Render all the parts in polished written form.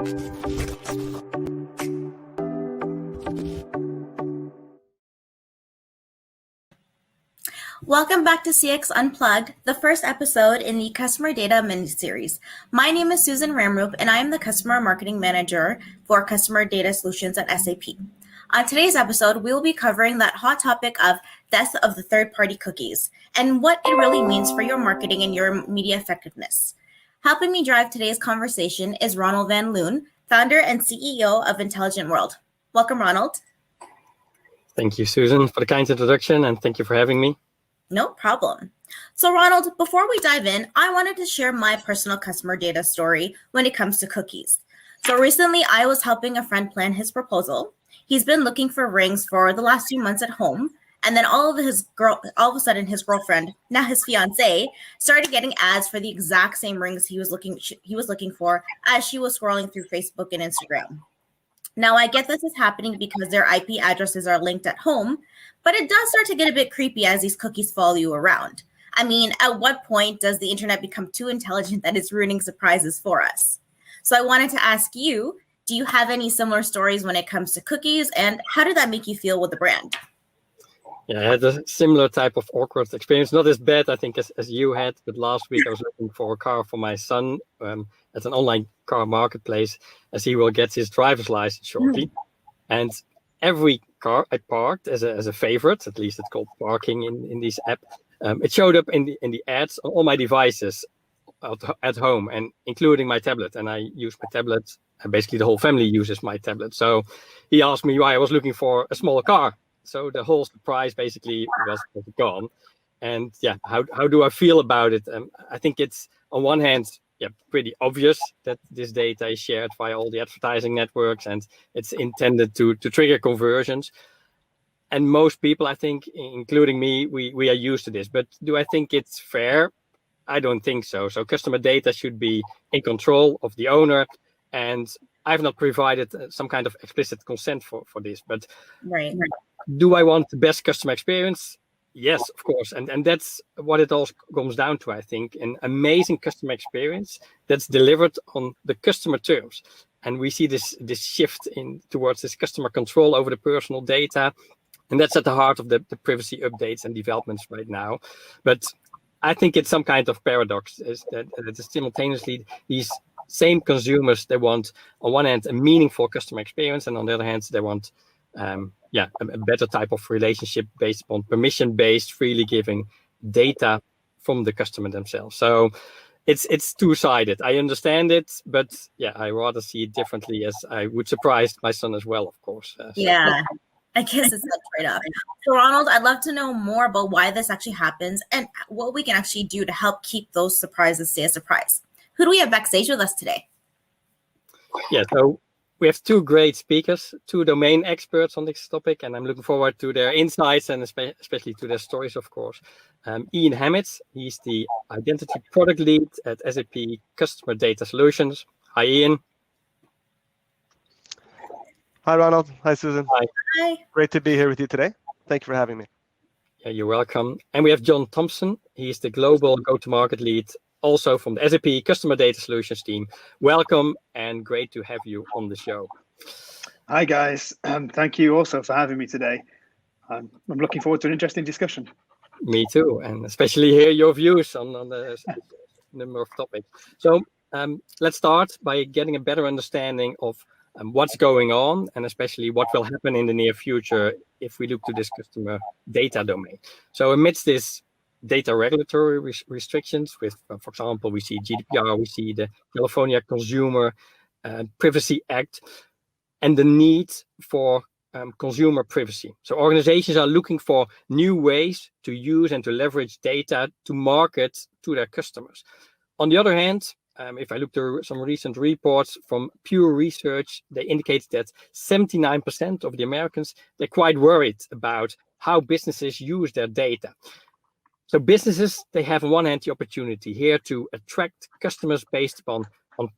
Welcome back to CX Unplugged, the first episode in the Customer Data mini-series. My name is Susan Ramrup, and I am the Customer Marketing Manager for Customer Data Solutions at SAP. On today's episode, we will be covering that hot topic of death of the third-party cookies and what it really means for your marketing and your media effectiveness. Helping me drive today's conversation is Ronald Van Loon, founder and CEO of Intelligent World. Welcome, Ronald. Thank you, Susan, for the kind introduction, and thank you for having me. No problem. So Ronald, before we dive in, I wanted to share my personal customer data story when it comes to cookies. So recently I was helping a friend plan his proposal. He's been looking for rings for the last few months at home. And then all of a sudden his girlfriend, now his fiance, started getting ads for the exact same rings he was looking for as she was scrolling through Facebook and Instagram. Now, I get this is happening because their IP addresses are linked at home, but it does start to get a bit creepy as these cookies follow you around. I mean, at what point does the internet become too intelligent that it's ruining surprises for us? So I wanted to ask you, do you have any similar stories when it comes to cookies, and how did that make you feel with the brand? Yeah, I had a similar type of awkward experience. Not as bad, I think, as you had, but last week I was looking for a car for my son at an online car marketplace, as he will get his driver's license shortly. And every car I parked as a favorite, at least it's called parking in this app, it showed up in the ads on all my devices at home, and including my tablet. And I use my tablet, and basically the whole family uses my tablet. So he asked me why I was looking for a smaller car. So the whole surprise basically was gone. And yeah, how do I feel about it? I think it's on one hand, pretty obvious that this data is shared via all the advertising networks, and it's intended to trigger conversions. And most people, I think, including me, we are used to this. But do I think it's fair? I don't think so. So customer data should be in control of the owner, and I've not provided some kind of explicit consent for this. But right. Do I want the best customer experience? Yes, of course. And that's what it all comes down to, I think. An amazing customer experience that's delivered on the customer terms. And we see this shift towards this customer control over the personal data. And that's at the heart of the privacy updates and developments right now. But I think it's some kind of paradox, is that simultaneously these same consumers, they want, on one hand, a meaningful customer experience, and on the other hand, they want a better type of relationship based on permission-based, freely giving data from the customer themselves. So it's two-sided. I understand it, but I rather see it differently, as I would surprise my son as well, of course. Yeah, I guess it's a trade-off. So Ronald, I'd love to know more about why this actually happens and what we can actually do to help keep those surprises stay a surprise. Who do we have backstage with us today? Yeah, so we have two great speakers, two domain experts on this topic, and I'm looking forward to their insights and especially to their stories, of course. Ian Hammett, he's the Identity Product Lead at SAP Customer Data Solutions. Hi, Ian. Hi, Ronald. Hi, Susan. Hi. Great to be here with you today. Thank you for having me. Yeah, you're welcome. And we have John Thompson. He's the Global Go-to-Market Lead, also from the SAP Customer Data Solutions team. Welcome, and great to have you on the show. Hi, guys. Thank you also for having me today. I'm looking forward to an interesting discussion. Me too, and especially hear your views on the number of topics. So let's start by getting a better understanding of what's going on, and especially what will happen in the near future if we look to this customer data domain. So amidst this data regulatory restrictions with, for example, we see GDPR, we see the California Consumer Privacy Act, and the need for consumer privacy. So organizations are looking for new ways to use and to leverage data to market to their customers. On the other hand, if I look to some recent reports from Pew Research, they indicate that 79% of the Americans, they're quite worried about how businesses use their data. So businesses, they have on one hand the opportunity here to attract customers based upon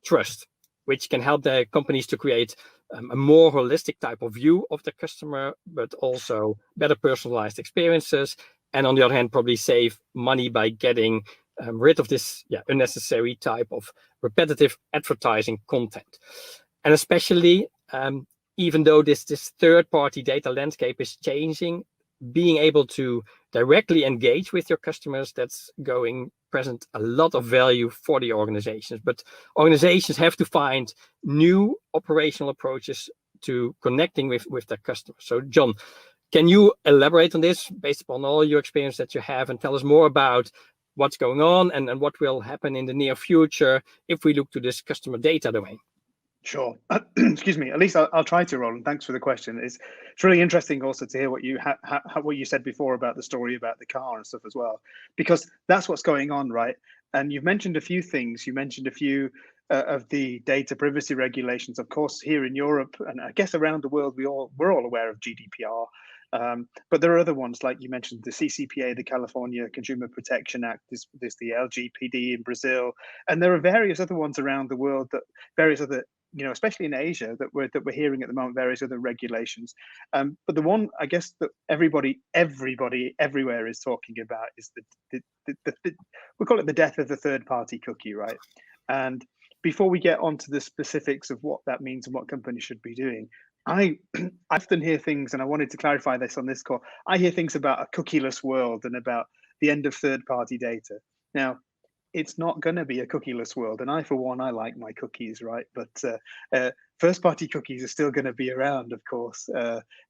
trust, which can help their companies to create a more holistic type of view of the customer, but also better personalized experiences. And on the other hand, probably save money by getting rid of this unnecessary type of repetitive advertising content. And especially, even though this third-party data landscape is changing, being able to directly engage with your customers, that's going present a lot of value for the organizations. But organizations have to find new operational approaches to connecting with their customers. So John, can you elaborate on this based upon all your experience that you have, and tell us more about what's going on and what will happen in the near future if we look to this customer data domain? Sure. Excuse me. At least I'll try to, Roland. Thanks for the question. It's really interesting also to hear what you what you said before about the story about the car and stuff as well, because that's what's going on, right? And you've mentioned a few things. You mentioned a few of the data privacy regulations. Of course, here in Europe and I guess around the world, we're all aware of GDPR. But there are other ones, like you mentioned, the CCPA, the California Consumer Protection Act, there's the LGPD in Brazil, and there are various other ones around the world, that various other, especially in Asia, that we're hearing at the moment, various other regulations. But the one, I guess, that everybody everywhere is talking about is we call it the death of the third-party cookie, right? And before we get onto the specifics of what that means and what companies should be doing, I often hear things, and I wanted to clarify this on this call. I hear things about a cookieless world and about the end of third-party data. Now, it's not going to be a cookieless world, and for one, I like my cookies, right? But first-party cookies are still going to be around, of course,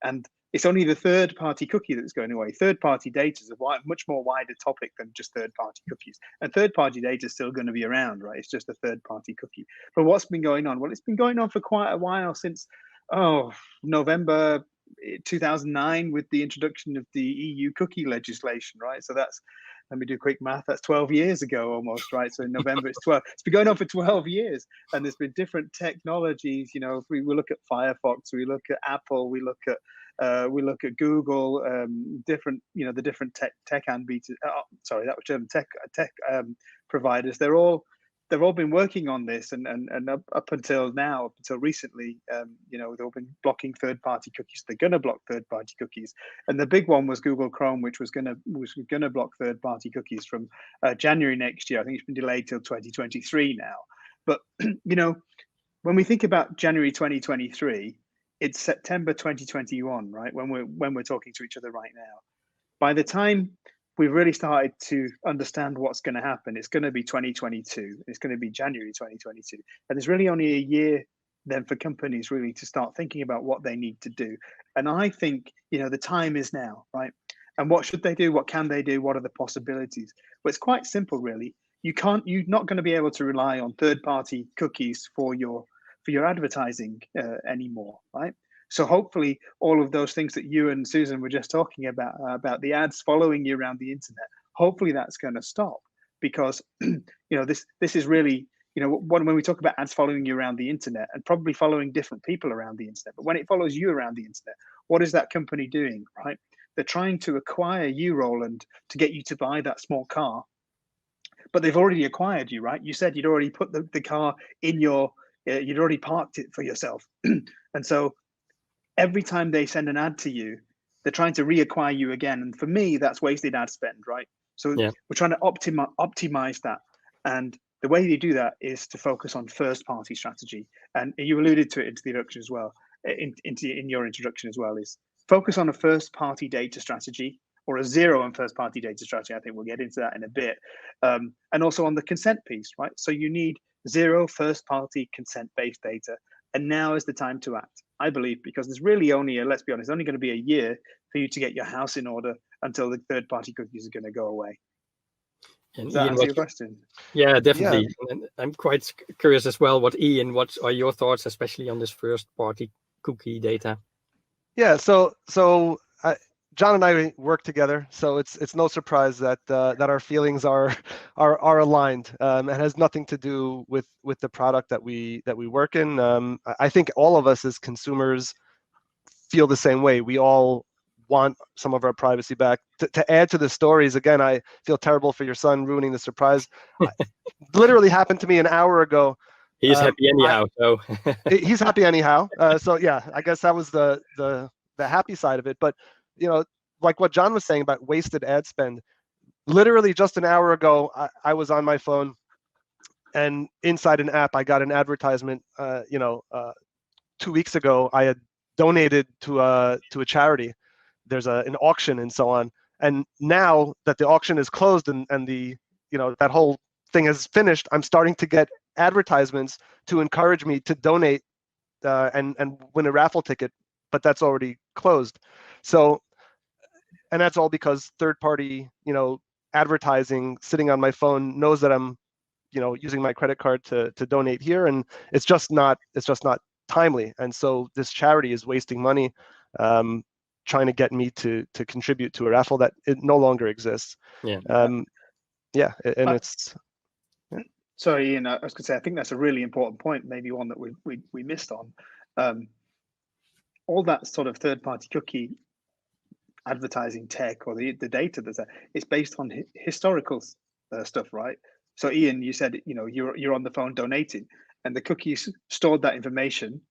and it's only the third-party cookie that's going away. Third-party data is a much more wider topic than just third-party cookies, and third-party data is still going to be around, right? It's just a third-party cookie. But what's been going on? Well, it's been going on for quite a while, since November 2009, with the introduction of the EU cookie legislation, right? So that's, let me do quick math, that's 12 years ago almost, right? So in November it's 12. It's been going on for 12 years, and there's been different technologies. If we look at Firefox, we look at Apple, we look at Google, different, the different tech sorry, that was German tech providers. They've all been working on this, and up until now, up until recently, they've all been blocking third-party cookies. They're going to block third-party cookies, and the big one was Google Chrome, which was going to block third-party cookies from January next year. I think it's been delayed till 2023 now. But when we think about January 2023, it's September 2021, right? When we're talking to each other right now. By the time we've really started to understand what's going to happen, it's going to be 2022. It's going to be January 2022. And there's really only a year then for companies really to start thinking about what they need to do. And I think, the time is now, right? And what should they do? What can they do? What are the possibilities? Well, it's quite simple, really. You're not going to be able to rely on third-party cookies for your advertising anymore, right? So hopefully all of those things that you and Susan were just talking about the ads following you around the internet, hopefully that's going to stop, because this is really, when we talk about ads following you around the internet, and probably following different people around the internet, but when it follows you around the internet, what is that company doing, right? They're trying to acquire you, Roland, to get you to buy that small car, but they've already acquired you, right? You said you'd already put the car in you'd already parked it for yourself. And so every time they send an ad to you, they're trying to reacquire you again. And for me, that's wasted ad spend, right? So We're trying to optimize that. And the way you do that is to focus on first-party strategy. And you alluded to it into the introduction as well, in your introduction as well, is focus on a first-party data strategy, or a zero and first-party data strategy. I think we'll get into that in a bit. And also on the consent piece, right? So you need zero first-party consent-based data. And now is the time to act, I believe, because there's really only, let's be honest, only going to be a year for you to get your house in order until the third-party cookies are going to go away. Does that answer your question? Yeah, definitely. Yeah. And I'm quite curious as well, what are your thoughts, especially on this first-party cookie data? Yeah, so John and I work together, so it's no surprise that our feelings are aligned. It has nothing to do with the product that we work in. I think all of us as consumers feel the same way. We all want some of our privacy back. To add to the stories, again, I feel terrible for your son ruining the surprise. Literally happened to me an hour ago. He's happy anyhow. He's happy anyhow. So yeah, I guess that was the happy side of it. But like what John was saying about wasted ad spend, literally just an hour ago, I was on my phone and inside an app, I got an advertisement. 2 weeks ago, I had donated to a charity. There's an auction and so on. And now that the auction is closed and the that whole thing is finished, I'm starting to get advertisements to encourage me to donate and win a raffle ticket, but that's already closed. So, and that's all because third-party advertising sitting on my phone knows that I'm using my credit card to donate here, and it's just not timely. And so this charity is wasting money trying to get me to contribute to a raffle that it no longer exists. And it's sorry, Ian, I was going to say, I think that's a really important point, maybe one that we missed on. All that sort of third-party cookie advertising tech, or the data that's there, it's based on historical stuff, right? So Ian, you said you're on the phone donating, and the cookies stored that information,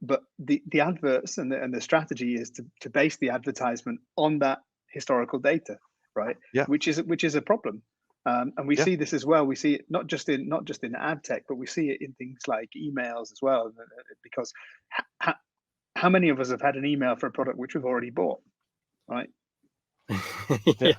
but the adverts and the strategy is to base the advertisement on that historical data, right? Yeah. Which is a problem. And we see this as well. We see it not just in ad tech, but we see it in things like emails as well. Because how many of us have had an email for a product which we've already bought, right? Yeah.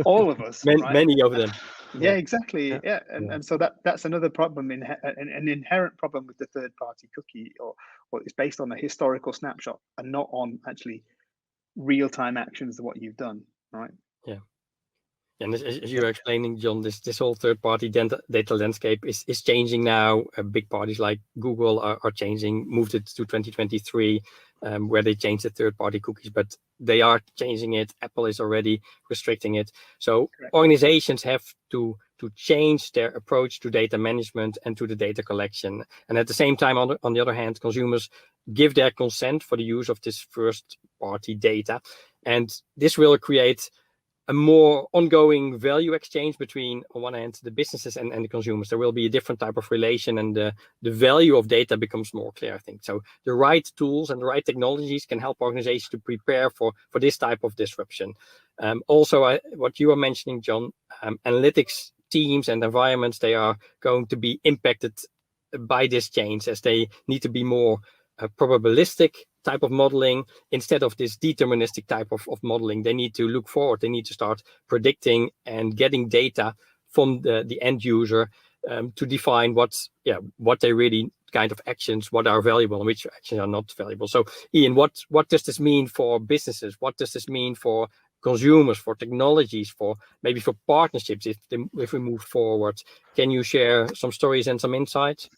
All of us. Right? Many of them. Yeah, exactly. Yeah, and so that's another problem, an inherent problem with the third-party cookie, or it's based on a historical snapshot and not on actually real-time actions of what you've done, right? Yeah. And as you were explaining, John, this whole third-party data landscape is changing now. Big parties like Google are moved it to 2023, where they changed the third-party cookies, but they are changing it. Apple is already restricting it. So Correct. Organizations have to change their approach to data management and to the data collection. And at the same time, on the other hand, consumers give their consent for the use of this first-party data. And this will create a more ongoing value exchange between, on one hand, the businesses and the consumers. There will be a different type of relation, and the value of data becomes more clear, I think. So the right tools and the right technologies can help organizations to prepare for this type of disruption. Also, what you were mentioning, John, analytics teams and environments, they are going to be impacted by this change, as they need to be more probabilistic type of modeling instead of this deterministic type of modeling. They need to look forward. They need to start predicting and getting data from the end user to define what they really kind of actions, what are valuable and which actions are not valuable. So Ian, what does this mean for businesses? What does this mean for consumers, for technologies, for maybe for partnerships if we move forward? Can you share some stories and some insights?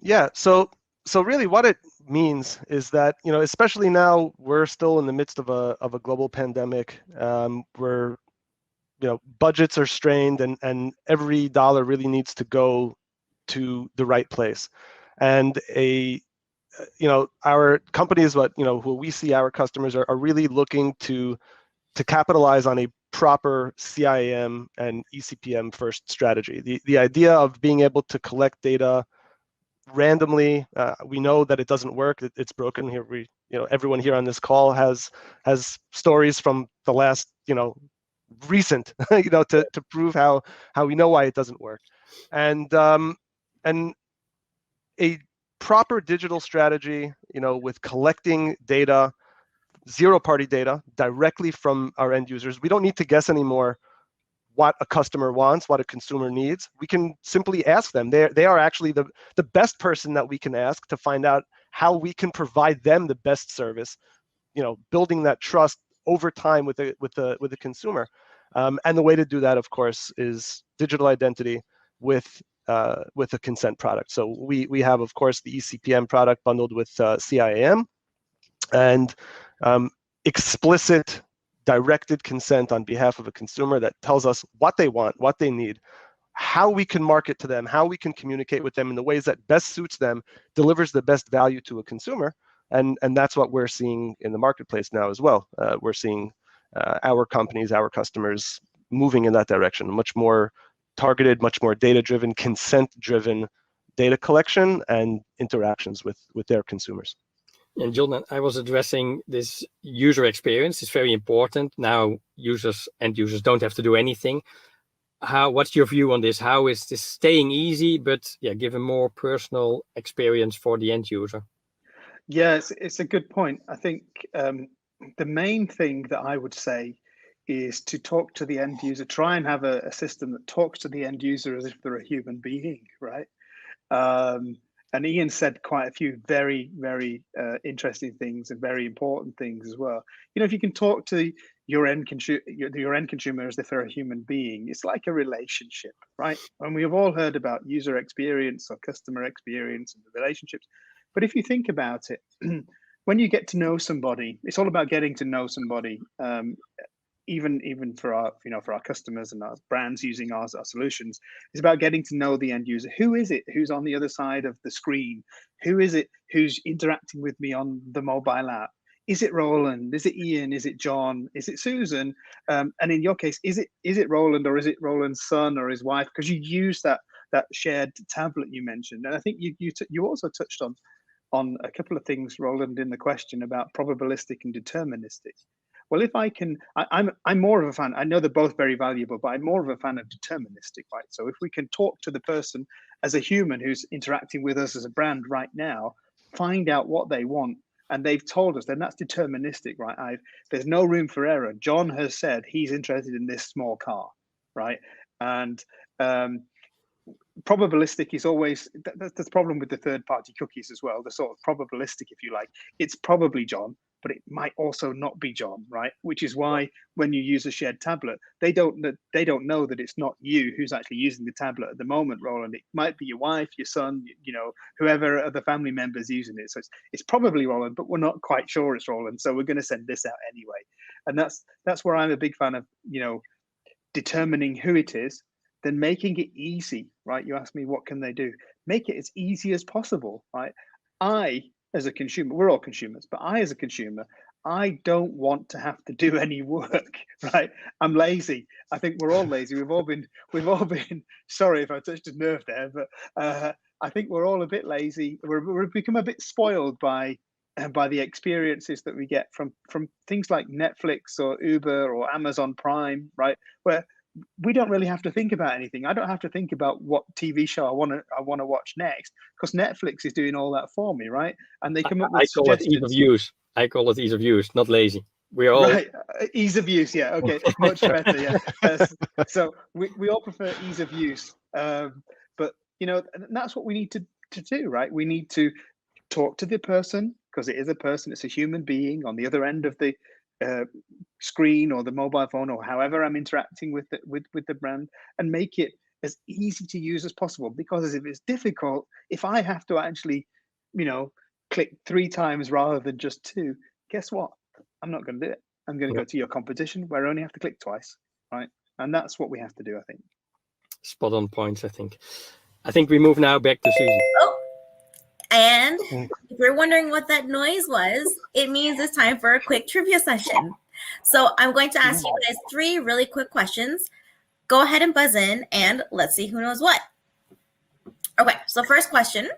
Yeah, so really what it means is that, especially now we're still in the midst of a global pandemic, where, budgets are strained and every dollar really needs to go to the right place. And our companies, who we see our customers are really looking to capitalize on a proper Ciam and Ecpm first strategy. The idea of being able to collect data randomly, we know that it doesn't work. It's broken. Here everyone here on this call has stories from the last recent to prove how we know why it doesn't work. And a proper digital strategy, with collecting data, zero-party data directly from our end users. We don't need to guess anymore what a customer wants, what a consumer needs. We can simply ask them. They are actually the best person that we can ask to find out how we can provide them the best service, building that trust over time with the consumer. And the way to do that, of course, is digital identity with a consent product. So we have, of course, the Ecpm product bundled with Ciam, and explicit directed consent on behalf of a consumer that tells us what they want, what they need, how we can market to them, how we can communicate with them in the ways that best suits them, delivers the best value to a consumer. And that's what we're seeing in the marketplace now as well. We're seeing our companies, our customers moving in that direction, much more targeted, much more data-driven, consent-driven data collection and interactions with their consumers. And John, I was addressing this user experience. It's very important. Now end users don't have to do anything. what's your view on this? How is this staying easy, but give a more personal experience for the end user? Yeah, it's a good point. I think the main thing that I would say is to talk to the end user. Try and have a system that talks to the end user as if they're a human being, right? And Ian said quite a few very, very interesting things and very important things as well. You know, if you can talk to your end consumer as if they're a human being, it's like a relationship, right? And we have all heard about user experience or customer experience and the relationships. But if you think about it, when you get to know somebody, it's all about getting to know somebody. Even for our for our customers and our brands using our solutions, it's about getting to know the end user. Who is it who's on the other side of the screen? Who is it who's interacting with me on the mobile app? Is it Roland? Is it Ian? Is it John? Is it Susan? And in your case, is it Roland, or is it Roland's son or his wife? Because you use that shared tablet you mentioned. And I think you also touched on a couple of things, Roland, in the question about probabilistic and deterministic. Well, if I can, I'm more of a fan. I know they're both very valuable, but I'm more of a fan of deterministic, right? So if we can talk to the person as a human who's interacting with us as a brand right now, find out what they want, and they've told us, then that's deterministic, right? There's no room for error. John has said he's interested in this small car, right? And probabilistic is always, that's the problem with the third-party cookies as well. The sort of probabilistic, if you like, it's probably John, but it might also not be John, right? Which is why when you use a shared tablet, they don't know that it's not you who's actually using the tablet at the moment, Roland. It might be your wife, your son, whoever other family members using it. So it's probably Roland, but we're not quite sure it's Roland. So we're going to send this out anyway. And that's where I'm a big fan of, determining who it is, then making it easy, right? You asked me, what can they do? Make it as easy as possible, right? I, as a consumer, we're all consumers, but I, as a consumer, I don't want to have to do any work, right? I'm lazy. I think we're all lazy. We've all been. Sorry if I touched a nerve there, but I think we're all a bit lazy. We've become a bit spoiled by the experiences that we get from things like Netflix or Uber or Amazon Prime, right? Where we don't really have to think about anything. I don't have to think about what TV show I want to watch next, because Netflix is doing all that for me, right? And they come up with suggestions. I call it ease of use. I call it ease of use, not lazy. We're all right. Ease of use. Yeah. Okay. Much better. Yeah. So we all prefer ease of use. But that's what we need to do, right? We need to talk to the person, because it is a person. It's a human being on the other end of the screen or the mobile phone, or however I'm interacting with the brand, and make it as easy to use as possible. Because if it's difficult, if I have to actually click 3 times rather than just 2, guess what? I'm not going to do it. I'm going to go to your competition where I only have to click twice, right? And that's what we have to do, I think. Spot on points, I think we move now back to Susie. Oh, and if you're wondering what that noise was, it means it's time for a quick trivia session. So I'm going to ask you guys 3 really quick questions. Go ahead and buzz in, and let's see who knows what. Okay, so first question.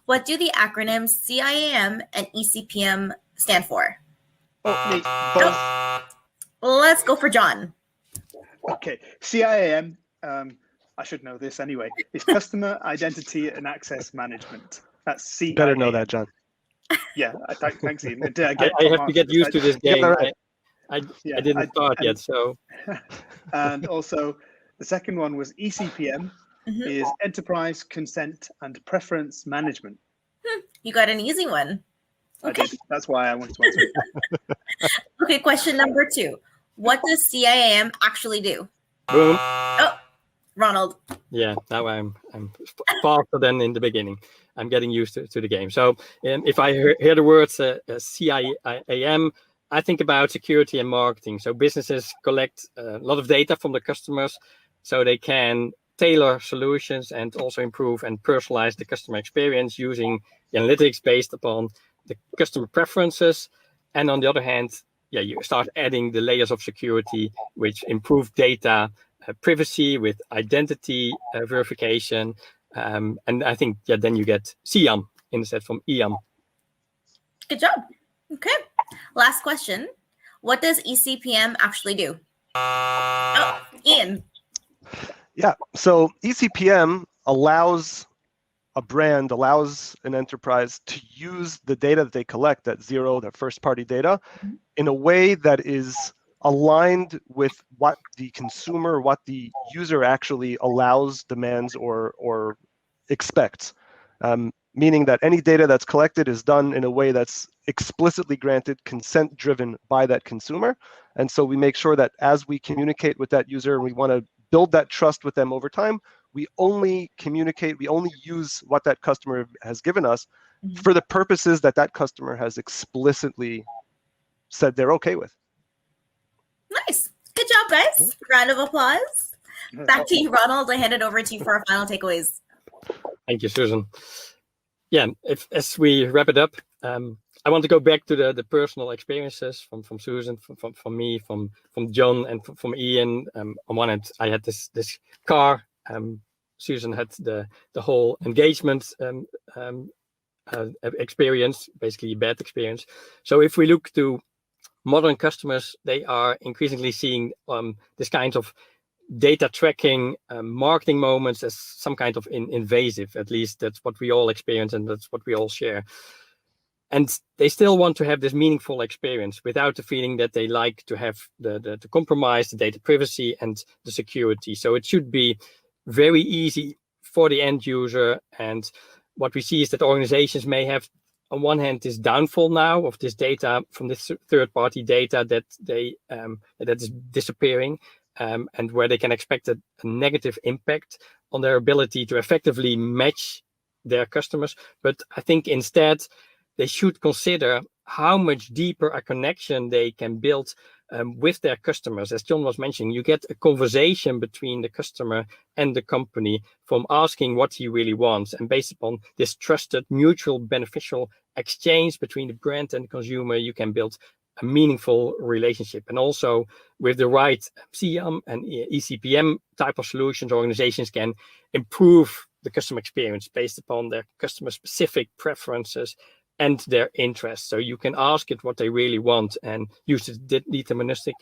What do the acronyms CIAM and Ecpm stand for? Let's go for John. Okay, CIAM, I should know this anyway, is Customer Identity and Access Management. That's CIAM. Better know that, John. Yeah, thanks, Ian. I have to get used to this game. Right. I didn't start yet, so. And also, the second one was Ecpm, is Enterprise Consent and Preference Management. You got an easy one. Okay. I did. That's why I wanted to answer it. Okay, question number 2. What does CIAM actually do? Boom. Oh, Ronald. Yeah, now I'm faster than in the beginning. I'm getting used to the game. So if I hear the words CIAM, I think about security and marketing. So businesses collect a lot of data from the customers so they can tailor solutions and also improve and personalize the customer experience using the analytics based upon the customer preferences. And on the other hand, you start adding the layers of security, which improve data privacy with identity verification. And I think, then you get Ciam instead from Iam. Good job. Okay. Last question. What does Ecpm actually do? Oh, Ian. Yeah, so ECPM allows an enterprise to use the data that they collect, that first-party data, in a way that is aligned with what the consumer, what the user actually allows, demands, or expects. Meaning that any data that's collected is done in a way that's explicitly granted, consent-driven by that consumer. And so we make sure that as we communicate with that user and we want to build that trust with them over time, we only communicate, we only use what that customer has given us for the purposes that that customer has explicitly said they're okay with. Nice. Good job, guys. Round of applause. Back to you, Ronald. I hand it over to you for our final takeaways. Thank you, Susan. Yeah, as we wrap it up, I want to go back to the personal experiences from Susan, from me, from John, and from Ian. On one hand, I had this car. Susan had the whole engagement experience, basically a bad experience. So if we look to modern customers, they are increasingly seeing this kind of data tracking marketing moments as some kind of invasive. At least that's what we all experience and that's what we all share. And they still want to have this meaningful experience without the feeling that they like to have the compromise, the data privacy and the security. So it should be very easy for the end user. And what we see is that organizations may have, on one hand, this downfall now of this data from this third-party data that that is disappearing, and where they can expect a negative impact on their ability to effectively match their customers. But I think instead, they should consider how much deeper a connection they can build with their customers. As John was mentioning, you get a conversation between the customer and the company from asking what he really wants. And based upon this trusted, mutual, beneficial exchange between the brand and the consumer, you can build a meaningful relationship. And also with the right Ciam and Ecpm type of solutions, organizations can improve the customer experience based upon their customer specific preferences and their interests. So you can ask it what they really want and use the deterministic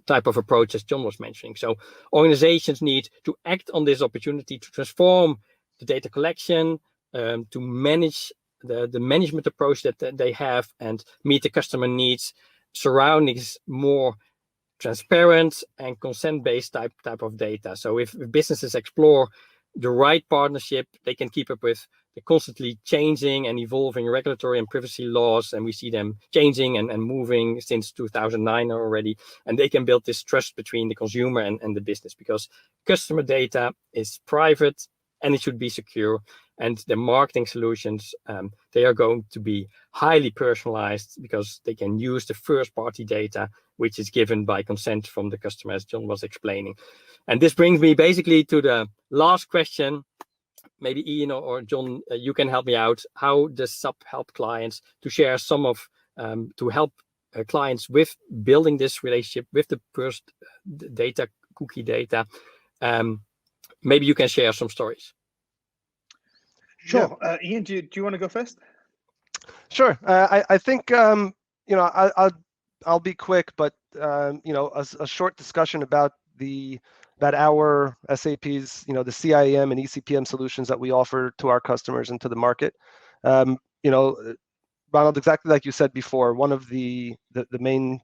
type of approach as John was mentioning. So organizations need to act on this opportunity to transform the data collection, to manage the management approach that they have and meet the customer needs, surrounding more transparent and consent-based type of data. So if businesses explore the right partnership, they can keep up with the constantly changing and evolving regulatory and privacy laws, and we see them changing and moving since 2009 already, and they can build this trust between the consumer and the business, because customer data is private and it should be secure, and the marketing solutions, they are going to be highly personalized because they can use the first-party data which is given by consent from the customer, as John was explaining. And this brings me basically to the last question. Maybe Ian or John, you can help me out. How does SAP help clients to share some of, to help clients with building this relationship with the first data, cookie data? Maybe you can share some stories. Sure. Yeah. Ian, do you want to go first? Sure. I think, I'll be quick, but, a short discussion about our SAP's, the CIM and ECPM solutions that we offer to our customers and to the market. Ronald, exactly like you said before, one of the main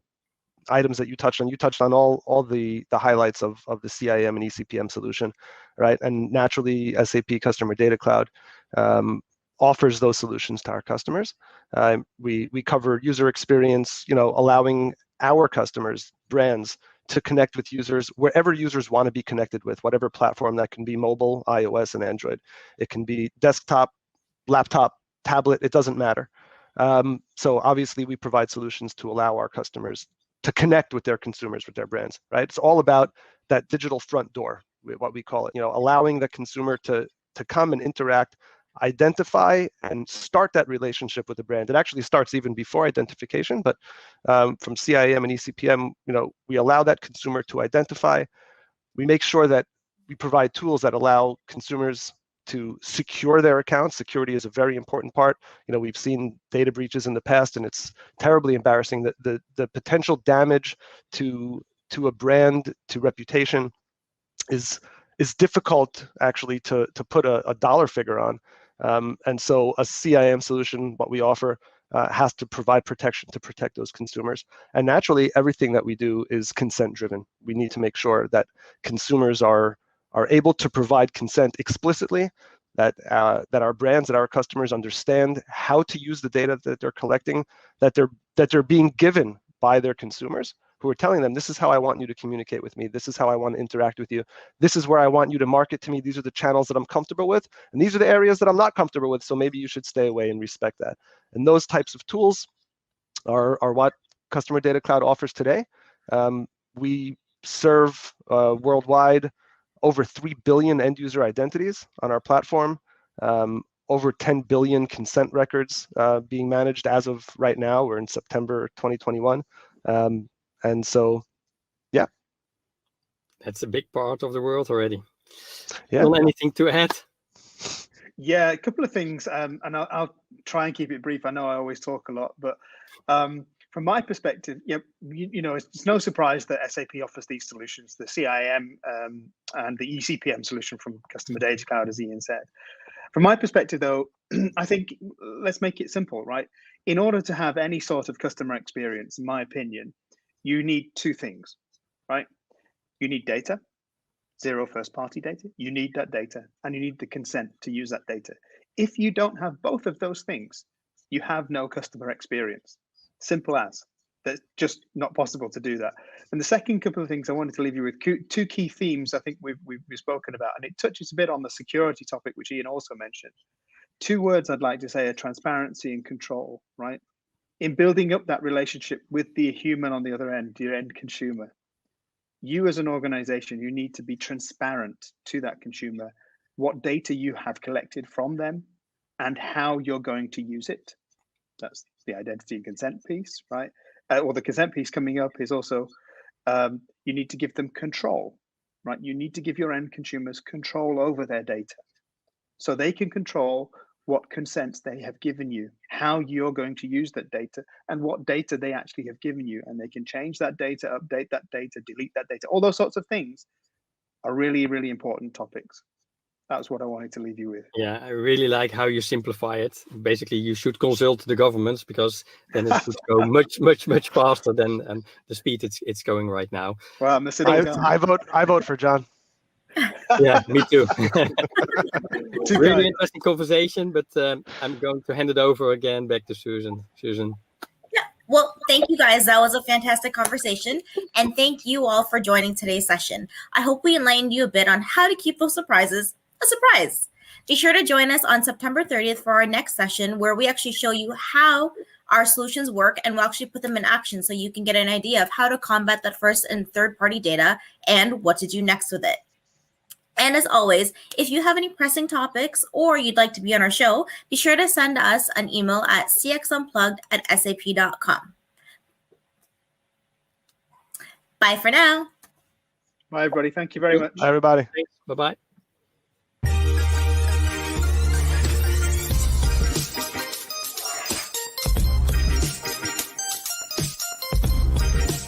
items that you touched on all the highlights of the CIM and ECPM solution, right? And naturally, SAP Customer Data Cloud offers those solutions to our customers. We cover user experience, allowing our customers, brands, to connect with users wherever users want to be connected with, whatever platform. That can be mobile, iOS, and Android. It can be desktop, laptop, tablet, it doesn't matter. So obviously we provide solutions to allow our customers to connect with their consumers, with their brands, right? It's all about that digital front door, what we call it, allowing the consumer to come and interact, identify and start that relationship with the brand. It actually starts even before identification, but from CIM and ECPM, we allow that consumer to identify. We make sure that we provide tools that allow consumers to secure their accounts. Security is a very important part. We've seen data breaches in the past, and it's terribly embarrassing. That the potential damage to a brand, to reputation, is is difficult actually to put a dollar figure on. And so a CIM solution, what we offer, has to provide protection to protect those consumers. And naturally, everything that we do is consent driven. We need to make sure that consumers are able to provide consent explicitly, that our brands, that our customers understand how to use the data that they're collecting, that they're being given by their consumers, who are telling them, this is how I want you to communicate with me. This is how I want to interact with you. This is where I want you to market to me. These are the channels that I'm comfortable with. And these are the areas that I'm not comfortable with. So maybe you should stay away and respect that. And those types of tools are what Customer Data Cloud offers today. We serve worldwide over 3 billion end user identities on our platform, over 10 billion consent records being managed as of right now. We're in September 2021. And so, yeah. That's a big part of the world already. Yeah. Well, anything to add? Yeah, a couple of things, and I'll try and keep it brief. I know I always talk a lot, but from my perspective, you know, it's no surprise that SAP offers these solutions, the CIM and the Ecpm solution from Customer Data Cloud, as Ian said. From my perspective, though, I think let's make it simple, right? In order to have any sort of customer experience, in my opinion, you need two things, right? You need data, zero first-party data. You need that data, and you need the consent to use that data. If you don't have both of those things, you have no customer experience. Simple as. That's just not possible to do that. And the second couple of things I wanted to leave you with, two key themes I think we've spoken about, and it touches a bit on the security topic, which Ian also mentioned. Two words I'd like to say are transparency and control, right? In building up that relationship with the human on the other end, your end consumer, you as an organization, you need to be transparent to that consumer, what data you have collected from them and how you're going to use it. That's the identity and consent piece, right? Or the consent piece coming up is also, you need to give them control, right? You need to give your end consumers control over their data so they can control what consents they have given you, how you're going to use that data, and what data they actually have given you. And they can change that data, update that data, delete that data. All those sorts of things are really, really important topics. That's what I wanted to leave you with. Yeah, I really like how you simplify it. Basically, you should consult the governments, because then it would go much faster than the speed it's going right now. Well, I'm I vote for John. Yeah, me too. Too Really kind. interesting conversation, but I'm going to hand it over again back to Susan. Susan. Yeah, well, thank you guys. That was a fantastic conversation. And thank you all for joining today's session. I hope we enlightened you a bit on how to keep those surprises a surprise. Be sure to join us on September 30th for our next session, where we actually show you how our solutions work, and we'll actually put them in action so you can get an idea of how to combat that first and third party data and what to do next with it. And as always, if you have any pressing topics or you'd like to be on our show, be sure to send us an email at cxunplugged@sap.com. Bye for now. Bye, everybody. Thank you very much. Bye, everybody. Thanks. Bye-bye.